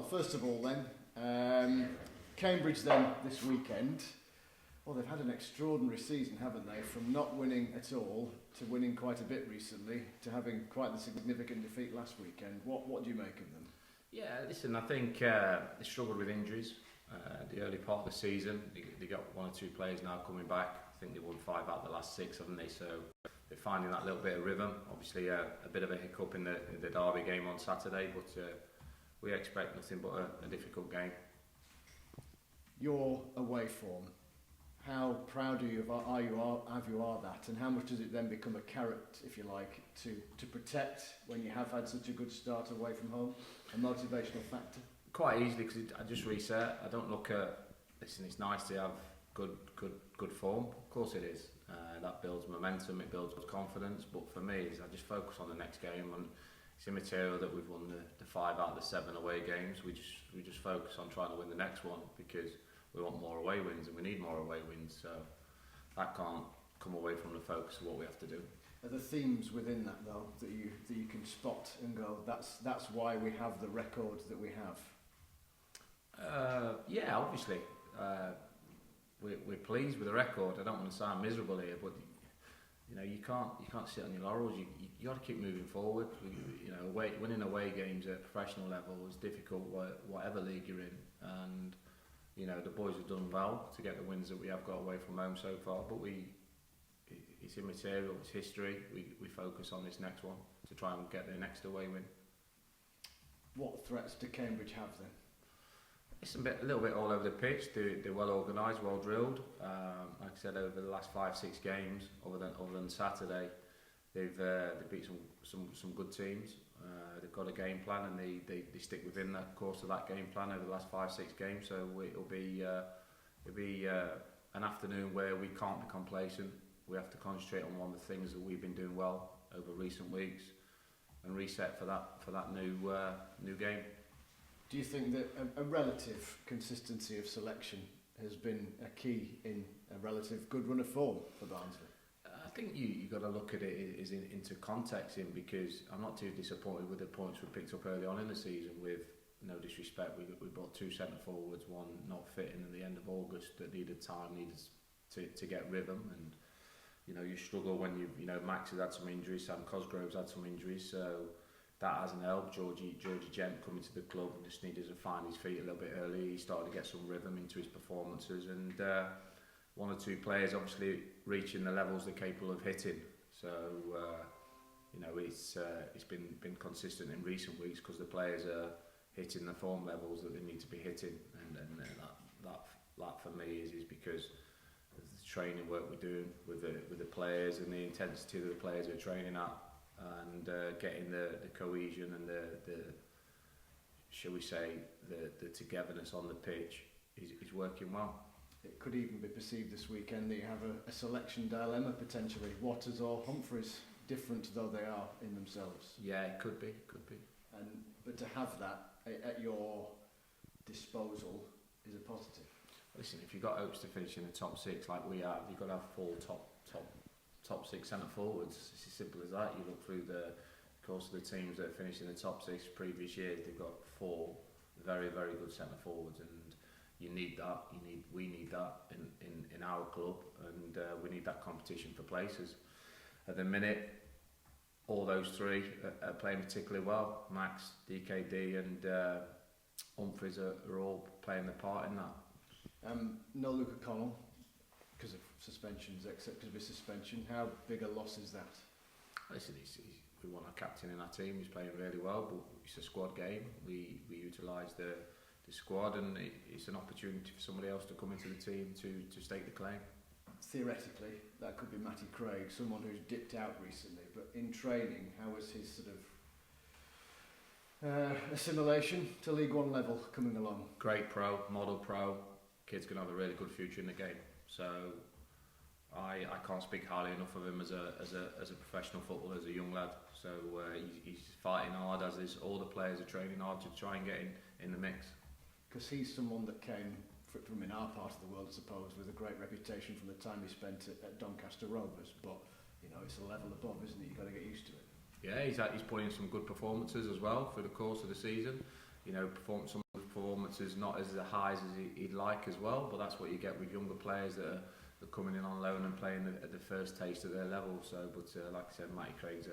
first of all then, Cambridge then this weekend. Well, they've had an extraordinary season, haven't they? From not winning at all to winning quite a bit recently to having quite the significant defeat last weekend. What do you make of them? Yeah, listen, I think they struggled with injuries the early part of the season. They got one or two players now coming back. I think they won 5 out of the last 6, haven't they? So they're finding that little bit of rhythm. Obviously, a bit of a hiccup in the Derby game on Saturday, but we expect nothing but a difficult game. Your away form. How proud are you of that, and how much does it then become a carrot, if you like, to protect when you have had such a good start away from home, a motivational factor? Quite easily, because I just reset. I don't look at. Listen, it's nice to have good form. Of course, it is. That builds momentum. It builds confidence. But for me, I just focus on the next game, and it's immaterial that we've won the 5 out of the 7 away games. We just focus on trying to win the next one because we want more away wins and we need more away wins, so that can't come away from the focus of what we have to do. Are there themes within that though that you can spot and go, that's why we have the record that we have? Yeah, obviously we're pleased with the record. I don't want to sound miserable here, but you know you can't sit on your laurels. You got to keep moving forward. You know, winning away games at professional level is difficult, whatever league you're in, and you know, the boys have done well to get the wins that we have got away from home so far, but it's immaterial, it's history. We focus on this next one to try and get their next away win. What threats do Cambridge have then? It's a little bit all over the pitch. They're well organised, well drilled. Like I said, over the last 5-6 games, other than Saturday, they've beat some good teams. They've got a game plan and they stick within that course of that game plan over the last 5-6 games. So it'll be an afternoon where we can't be complacent. We have to concentrate on one of the things that we've been doing well over recent weeks and reset for that new game. Do you think that a relative consistency of selection has been a key in a relative good run of form for Barnsley? I think you got to look at it into context because I'm not too disappointed with the points we picked up early on in the season. With no disrespect, we brought 2 centre forwards, one not fitting at the end of August that needed to get rhythm, and you know you struggle when you know Max has had some injuries, Sam Cosgrove's had some injuries, so that hasn't helped. Georgie Gent coming to the club and just needed to find his feet a little bit early. He started to get some rhythm into his performances, and 1 or 2 players obviously reaching the levels they're capable of hitting. So you know it's been consistent in recent weeks because the players are hitting the form levels that they need to be hitting, and that for me is because of the training work we're doing with the players and the intensity that the players are training at, and getting the cohesion and the shall we say the togetherness on the pitch is working well. It could even be perceived this weekend that you have a selection dilemma potentially. Waters or Humphreys, different though they are in themselves. Yeah, it could be. But to have that at your disposal is a positive. Listen, if you've got hopes to finish in the top 6 like we have, you've got to have 4 top 6 centre forwards. It's as simple as that. You look through the course of the teams that have finished in the top 6 previous years, they've got 4 very, very good centre forwards, and you need that. We need that in our club, and we need that competition for places. At the minute, all those 3 are playing particularly well. Max, DKD, and Humphreys are all playing their part in that. No Luke O'Connell because of suspensions, accepted with suspension. How big a loss is that? Listen, we want our captain in our team. He's playing really well, but it's a squad game. We utilise the squad, and it's an opportunity for somebody else to come into the team to stake the claim. Theoretically, that could be Matty Craig, someone who's dipped out recently, but in training, how was his sort of assimilation to League One level coming along? Great pro, model pro, kid's going to have a really good future in the game, so I can't speak highly enough of him as a professional footballer, as a young lad. So he's fighting hard, as is all the players are training hard to try and get in the mix. Because he's someone that came from in our part of the world, I suppose, with a great reputation from the time he spent at Doncaster Rovers. But you know, it's a level above, isn't it? You've got to get used to it. Yeah, he's put in some good performances as well through the course of the season. You know, some of the performances, not as high as he'd like as well, but that's what you get with younger players that are coming in on loan and playing at the first taste of their level. So, but like I said, Matty Craig's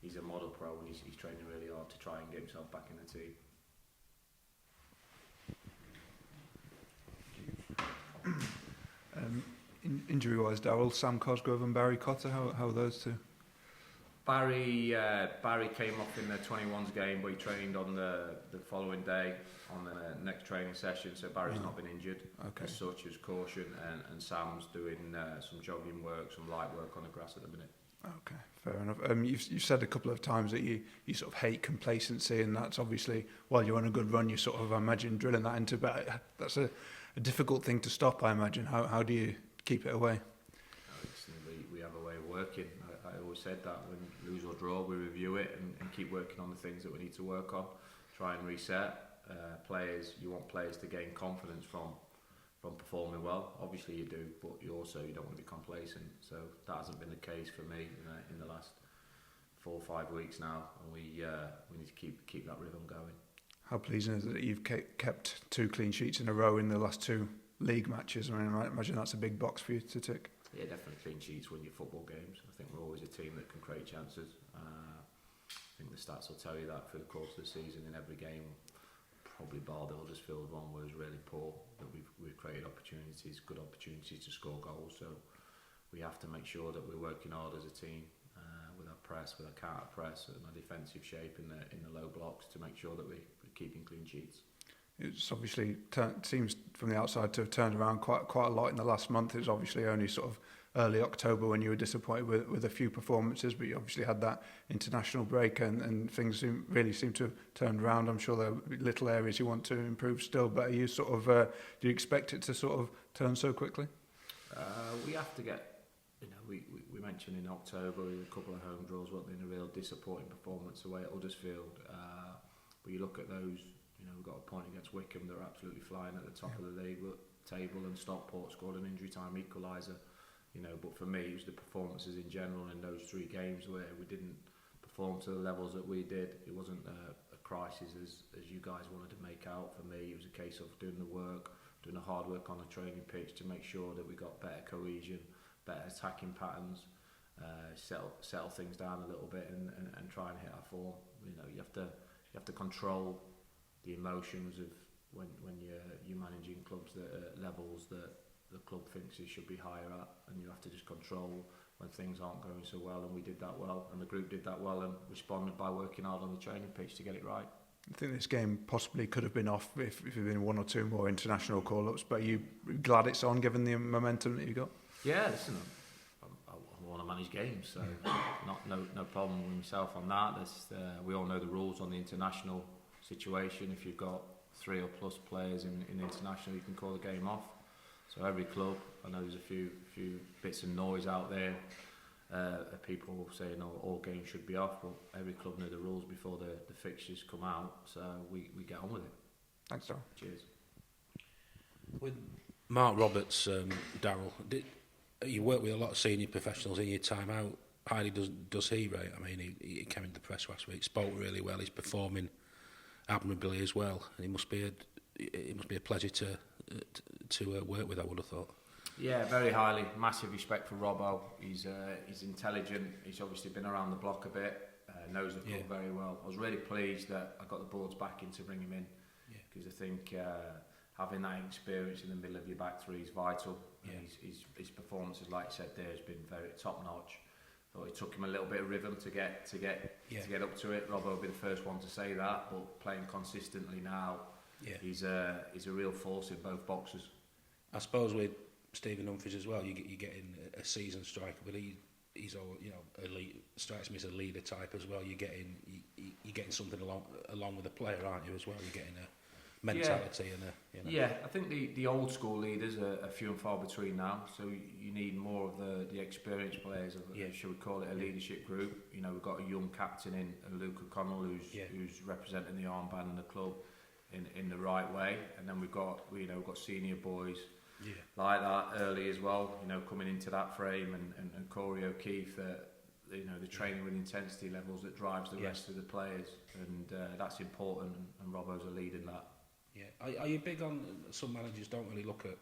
he's a model pro, and he's training really hard to try and get himself back in the team. Injury-wise, Darrell, Sam Cosgrove and Barry Cotter, how are those two? Barry came off in the 21s game, but he trained on the following day on the next training session, so Barry's not been injured as such as caution, and Sam's doing some jogging work, some light work on the grass at the minute. Okay, fair enough. You've said a couple of times that you sort of hate complacency, and that's obviously, while you're on a good run, you sort of imagine drilling that into, but that's a difficult thing to stop, I imagine. How do you keep it away? We have a way of working. I always said that when lose or draw, we review it and keep working on the things that we need to work on, try and reset. You want players to gain confidence from performing well. Obviously you do, but you don't want to be complacent. So that hasn't been the case for me in the last 4 or 5 weeks now, and we need to keep that rhythm going. How pleasing is it that you've kept 2 clean sheets in a row in the last 2 league matches? I mean, I imagine that's a big box for you to tick. Yeah, definitely clean sheets win your football games. I think we're always a team that can create chances. I think the stats will tell you that through the course of the season in every game. Probably bar the Huddersfield one was really poor, but we've created opportunities, good opportunities to score goals. So we have to make sure that we're working hard as a team with our press, with our counter press, and our defensive shape in the low blocks to make sure that we're keeping clean sheets. It's obviously seems from the outside to have turned around quite a lot in the last month. It was obviously only sort of early October when you were disappointed with a few performances, but you obviously had that international break and things really seem to have turned around. I'm sure there are little areas you want to improve still, but are you sort of do you expect it to sort of turn so quickly? We have to get, we mentioned in October a couple of home draws, weren't they, in a real disappointing performance away at Huddersfield. But you look at those. We've got a point against Wickham. They're absolutely flying at the top of the league table, and Stockport scored an injury time equaliser. But for me, it was the performances in general in those 3 games where we didn't perform to the levels that we did. It wasn't a crisis as you guys wanted to make out. For me, it was a case of doing the work, doing the hard work on the training pitch to make sure that we got better cohesion, better attacking patterns, settle things down a little bit, and try and hit our form. You have to control the emotions of when you're managing clubs that are at levels that the club thinks it should be higher at, and you have to just control when things aren't going so well, and we did that well, and the group did that well, and responded by working hard on the training pitch to get it right. I think this game possibly could have been off if there had been 1 or 2 more international call-ups, but are you glad it's on given the momentum that you got? Yeah, listen, I want to manage games, so no problem with myself on that. We all know the rules on the international situation. If you've got 3 or plus players in international, you can call the game off. So every club, I know there's a few bits of noise out there, people saying all games should be off, but every club knew the rules before the fixtures come out, so we get on with it. Thanks, Darrell. Cheers. With Mark Roberts, Darrell, you work with a lot of senior professionals in your time. How highly does he rate? I mean, he came into the press last week, spoke really well, he's performing admirably as well, and it must be a pleasure to work with, I would have thought. Yeah, very highly. Massive respect for Robbo. He's intelligent. He's obviously been around the block a bit. Knows the club very well. I was really pleased that I got the boards back in to bring him in, because I think having that experience in the middle of your back 3 is vital. His performances, like I said, there has been very top notch. Thought it took him a little bit of rhythm to get up to it. Robbo will be the first one to say that, but playing consistently now, he's a real force in both boxes. I suppose with Stephen Humphries as well, you're getting a seasoned striker, but he's all elite. Strikes me as a leader type as well. You're getting something along with the player, aren't you? As well, you're getting a mentality and a. Yeah, I think the old school leaders are few and far between now. So you need more of the experienced players. Should we call it a leadership group? We've got a young captain in Luke O'Connell who's representing the armband and the club in the right way, and then we've got senior boys like that early as well. Coming into that frame and Corey O'Keefe. The training with intensity levels that drives the rest of the players, and that's important. And Robbo's a lead in that. Yeah, Are you big on, some managers don't really look at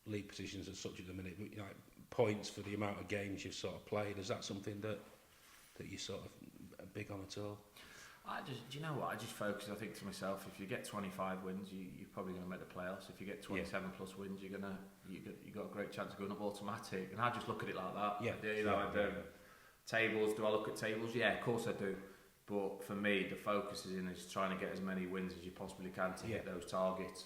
league positions as such at the minute, like points for the amount of games you've sort of played? Is that something that you sort of big on at all? Do you know what? I just focus. I think to myself, if you get 25 wins, you're probably going to make the playoffs. If you get 27 plus wins, you got a great chance of going up automatic. And I just look at it like that. Yeah. Tables. Do I look at tables? Yeah, of course I do. But for me, the focus is trying to get as many wins as you possibly can to hit those targets.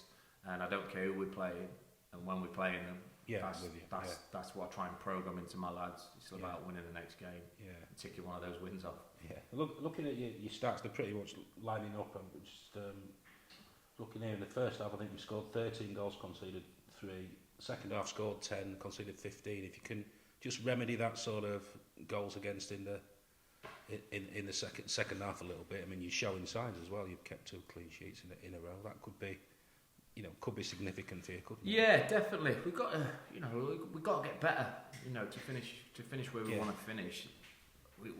And I don't care who we're playing and when we're playing them. That's what I try and program into my lads. It's about winning the next game. Yeah. And ticking one of those wins off. Yeah. Looking at your stats, they're pretty much lining up. I'm just looking here in the first half. I think we scored 13 goals, conceded 3. Second half scored 10, conceded 15. If you can just remedy that sort of goals against in the second half a little bit. I mean, you're showing signs as well. You've kept 2 clean sheets in a row. That could be significant for you, couldn't it? Yeah, definitely. We've got to get better. To finish where we want to finish,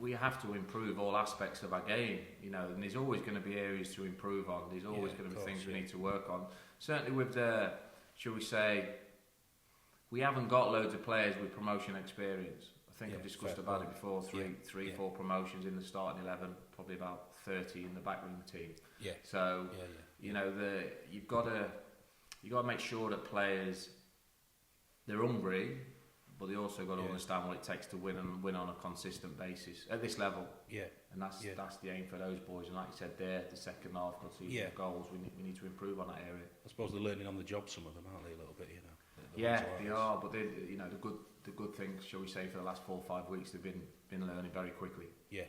we have to improve all aspects of our game. And there's always going to be areas to improve on. There's always going to be things we need to work on. Certainly with the, shall we say, we haven't got loads of players with promotion experience. I think I've discussed about it before. Three, 4 promotions in the starting 11, probably about 30 in the backroom team. Yeah. So you've got to make sure that players, they're hungry, but they also got to understand what it takes to win on a consistent basis at this level. Yeah. And that's the aim for those boys. And like you said, there the second half conceding goals. We need to improve on that area. I suppose they're learning on the job. Some of them, aren't they, a little bit? They are. But the good things, shall we say, for the last 4 or 5 weeks, they've been learning very quickly. Yeah.